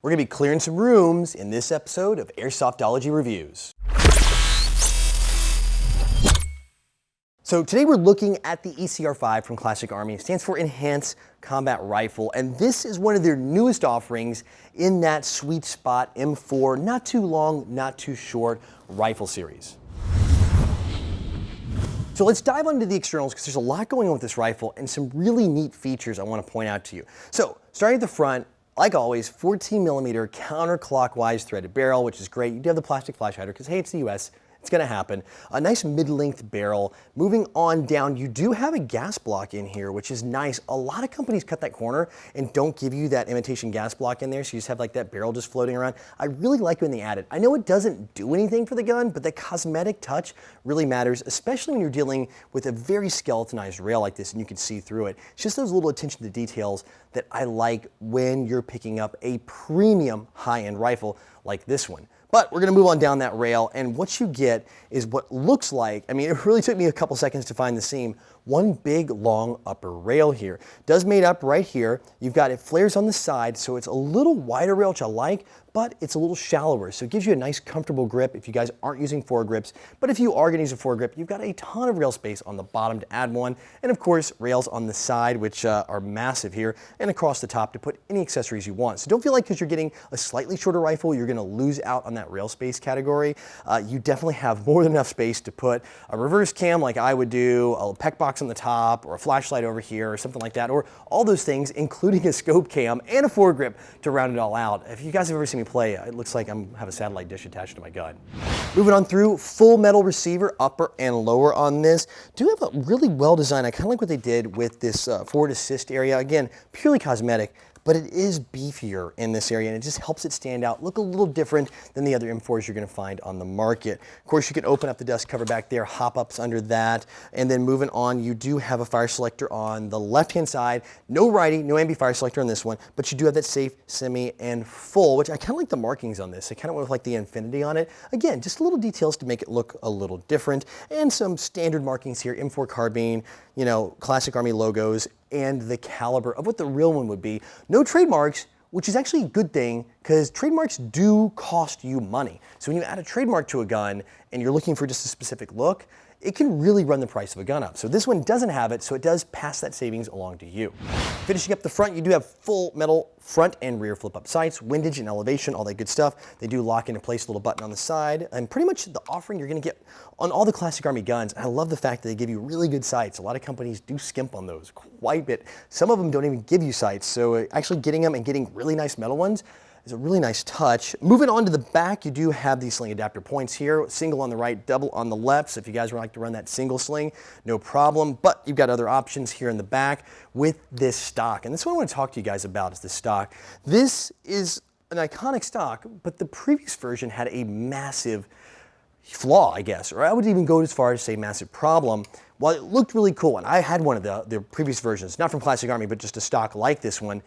We're going to be clearing some rooms in this episode of Airsoftology Reviews. So today we're looking at the ECR5 from Classic Army. It stands for Enhanced Combat Rifle, and this is one of their newest offerings in that sweet spot M4, not too long, not too short rifle series. So let's dive into the externals because there's a lot going on with this rifle and some really neat features I want to point out to you. So starting at the front, like always, 14mm counterclockwise threaded barrel, which is great. You do have the plastic flash hider because, hey, it's the US. It's going to happen. A nice mid-length barrel. Moving on down, you do have a gas block in here, which is nice. A lot of companies cut that corner and don't give you that imitation gas block in there, so you just have like that barrel just floating around. I really like when they add it. I know it doesn't do anything for the gun, but the cosmetic touch really matters, especially when you're dealing with a very skeletonized rail like this and you can see through it. It's just those little attention to details that I like when you're picking up a premium high-end rifle like this one. But we're going to move on down that rail, and what you get is what looks like, I mean, it really took me a couple seconds to find the seam, one big long upper rail here. It does mate up right here. You've got it flares on the side, so it's a little wider rail, which I like, but it's a little shallower, so it gives you a nice comfortable grip if you guys aren't using foregrips. But if you are going to use a foregrip, you've got a ton of rail space on the bottom to add one, and of course rails on the side, which are massive here, and across the top to put any accessories you want. So don't feel like because you're getting a slightly shorter rifle, you're going to lose out on that rail space category. You definitely have more than enough space to put a reverse cam like I would do, a pec box on the top, or a flashlight over here, or something like that, or all those things, including a scope cam and a foregrip to round it all out. If you guys have ever seen me play, it looks like I have a satellite dish attached to my gun. Moving on through, full metal receiver, upper and lower on this. Do have a really well designed, I kind of like what they did with this forward assist area. Again, purely cosmetic, but it is beefier in this area and it just helps it stand out, look a little different than the other M4s you're going to find on the market. Of course, you can open up the dust cover back there, hop ups under that, and then moving on, you do have a fire selector on the left-hand side. No righty, no ambi fire selector on this one, but you do have that safe, semi, and full, which I kind of like the markings on this. I kind of went with like the infinity on it. Again, just little details to make it look a little different, and some standard markings here, M4 carbine, you know, Classic Army logos, and the caliber of what the real one would be. No trademarks, which is actually a good thing because trademarks do cost you money. So when you add a trademark to a gun and you're looking for just a specific look, it can really run the price of a gun up. So this one doesn't have it, so it does pass that savings along to you. Finishing up the front, you do have full metal front and rear flip-up sights, windage and elevation, all that good stuff. They do lock into place, a little button on the side, and pretty much the offering you're gonna get on all the Classic Army guns. I love the fact that they give you really good sights. A lot of companies do skimp on those quite a bit. Some of them don't even give you sights, so actually getting them and getting really nice metal ones is a really nice touch. Moving on to the back, you do have these sling adapter points here, single on the right, double on the left. So if you guys would like to run that single sling, no problem. But you've got other options here in the back with this stock. And this one I want to talk to you guys about is the stock. This is an iconic stock, but the previous version had a massive flaw, I guess, or I would even go as far as say massive problem. While it looked really cool, and I had one of the previous versions, not from Classic Army, but just a stock like this one,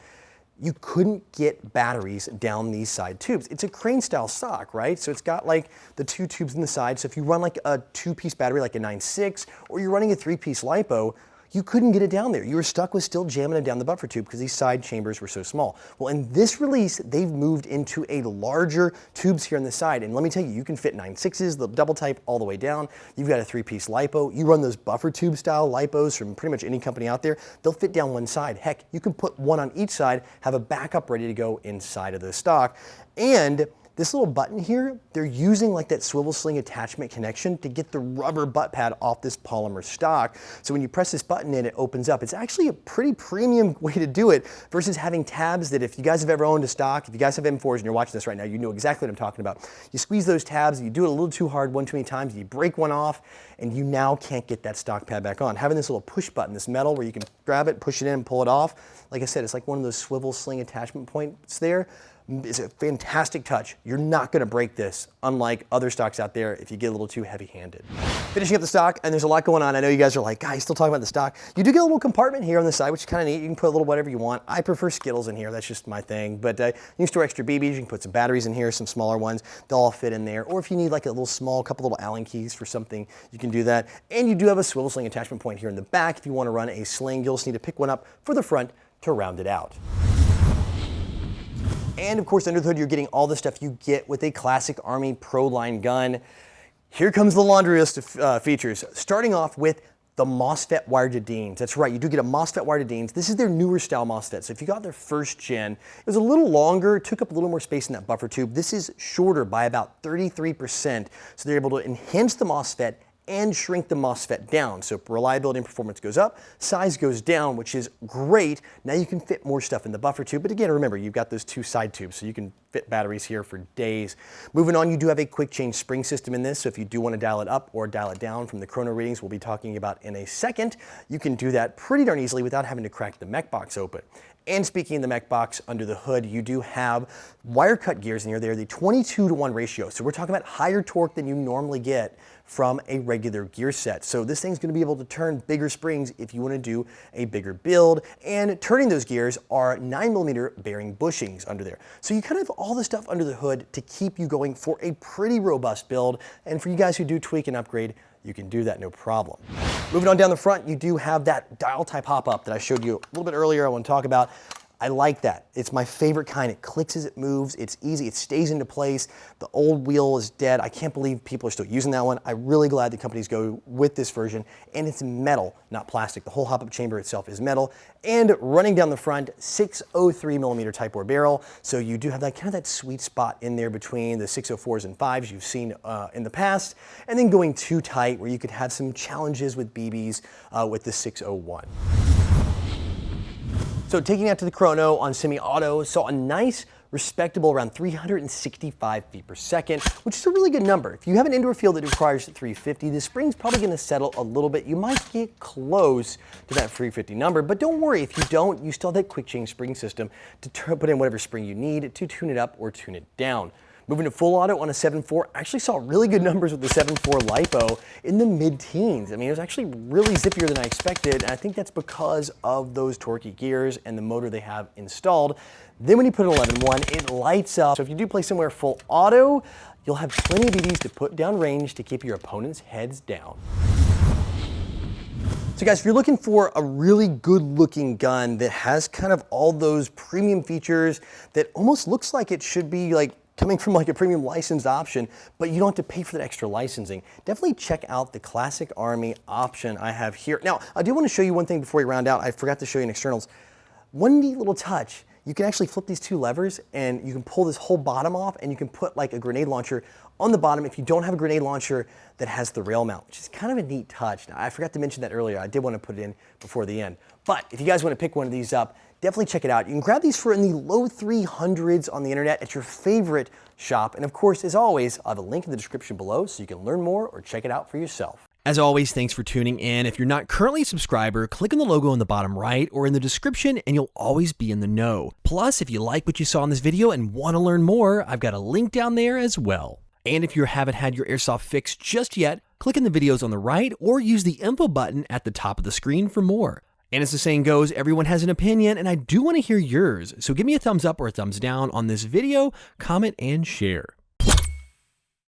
you couldn't get batteries down these side tubes. It's a crane style stock, right? So it's got like the two tubes in the side. So if you run like a 2-piece battery, like a 9.6, or you're running a 3-piece LiPo, you couldn't get it down there. You were stuck with still jamming it down the buffer tube because these side chambers were so small. Well, in this release, they've moved into a larger tubes here on the side. And let me tell you, you can fit 9.6s, the double type all the way down. You've got a 3-piece LiPo. You run those buffer tube style LiPos from pretty much any company out there. They'll fit down one side. Heck, you can put one on each side, have a backup ready to go inside of the stock. And this little button here, they're using like that swivel sling attachment connection to get the rubber butt pad off this polymer stock. So when you press this button in, it opens up. It's actually a pretty premium way to do it versus having tabs that if you guys have ever owned a stock, if you guys have M4s and you're watching this right now, you know exactly what I'm talking about. You squeeze those tabs, you do it a little too hard one too many times, you break one off, and you now can't get that stock pad back on. Having this little push button, this metal where you can grab it, push it in, and pull it off, like I said, it's like one of those swivel sling attachment points there. It's a fantastic touch. You're not gonna break this, unlike other stocks out there if you get a little too heavy-handed. Finishing up the stock, and there's a lot going on. I know you guys are like, guys, still talking about the stock. You do get a little compartment here on the side, which is kind of neat. You can put a little whatever you want. I prefer Skittles in here, that's just my thing. But you can store extra BBs, you can put some batteries in here, some smaller ones. They'll all fit in there. Or if you need like a little small, couple little Allen keys for something, you can do that. And you do have a swivel sling attachment point here in the back. If you wanna run a sling, you'll just need to pick one up for the front to round it out. And of course, under the hood, you're getting all the stuff you get with a Classic Army Pro Line gun. Here comes the laundry list of features, starting off with the MOSFET wired to Deans. That's right, you do get a MOSFET wired to Deans. This is their newer style MOSFET. So if you got their first gen, it was a little longer, took up a little more space in that buffer tube. This is shorter by about 33%. So they're able to enhance the MOSFET and shrink the MOSFET down. So reliability and performance goes up, size goes down, which is great. Now you can fit more stuff in the buffer tube. But again, remember, you've got those two side tubes, so you can fit batteries here for days. Moving on, you do have a quick change spring system in this. So if you do want to dial it up or dial it down from the chrono readings we'll be talking about in a second, you can do that pretty darn easily without having to crack the mech box open. And speaking of the mech box, under the hood, you do have wire cut gears in here. They're the 22-to-1 ratio. So we're talking about higher torque than you normally get from a regular gear set. So this thing's gonna be able to turn bigger springs if you wanna do a bigger build. And turning those gears are 9mm bearing bushings under there. So you kind of have all the stuff under the hood to keep you going for a pretty robust build. And for you guys who do tweak and upgrade, you can do that no problem. Moving on down the front, you do have that dial type hop-up that I showed you a little bit earlier I want to talk about. I like that. It's my favorite kind. It clicks as it moves. It's easy. It stays into place. The old wheel is dead. I can't believe people are still using that one. I'm really glad the companies go with this version. And it's metal, not plastic. The whole hop-up chamber itself is metal. And running down the front, 603mm Type bore barrel. So you do have that kind of that sweet spot in there between the 604s and 5s you've seen in the past. And then going too tight where you could have some challenges with BBs with the 601. So taking that to the chrono on semi-auto, saw a nice, respectable around 365 feet per second, which is a really good number. If you have an indoor field that requires 350, the spring's probably gonna settle a little bit. You might get close to that 350 number, but don't worry, if you don't, you still have that quick change spring system to put in whatever spring you need to tune it up or tune it down. Moving to full auto on a 7.4, I actually saw really good numbers with the 7.4 LiPo in the mid-teens. I mean, it was actually really zippier than I expected, and I think that's because of those torquey gears and the motor they have installed. Then when you put an 11.1, it lights up. So if you do play somewhere full auto, you'll have plenty of BBs to put down range to keep your opponent's heads down. So guys, if you're looking for a really good looking gun that has kind of all those premium features that almost looks like it should be like coming from like a premium licensed option, but you don't have to pay for that extra licensing, definitely check out the Classic Army option I have here. Now, I do want to show you one thing before we round out. I forgot to show you in externals. One neat little touch, you can actually flip these two levers and you can pull this whole bottom off and you can put like a grenade launcher on the bottom if you don't have a grenade launcher that has the rail mount, which is kind of a neat touch. Now, I forgot to mention that earlier. I did want to put it in before the end. But if you guys want to pick one of these up, definitely check it out. You can grab these for in the low 300s on the internet at your favorite shop. And of course, as always, I'll have a link in the description below so you can learn more or check it out for yourself. As always, thanks for tuning in. If you're not currently a subscriber, click on the logo on the bottom right or in the description and you'll always be in the know. Plus, if you like what you saw in this video and want to learn more, I've got a link down there as well. And if you haven't had your airsoft fixed just yet, click on the videos on the right or use the info button at the top of the screen for more. And as the saying goes, everyone has an opinion, and I do want to hear yours. So give me a thumbs up or a thumbs down on this video, comment, and share.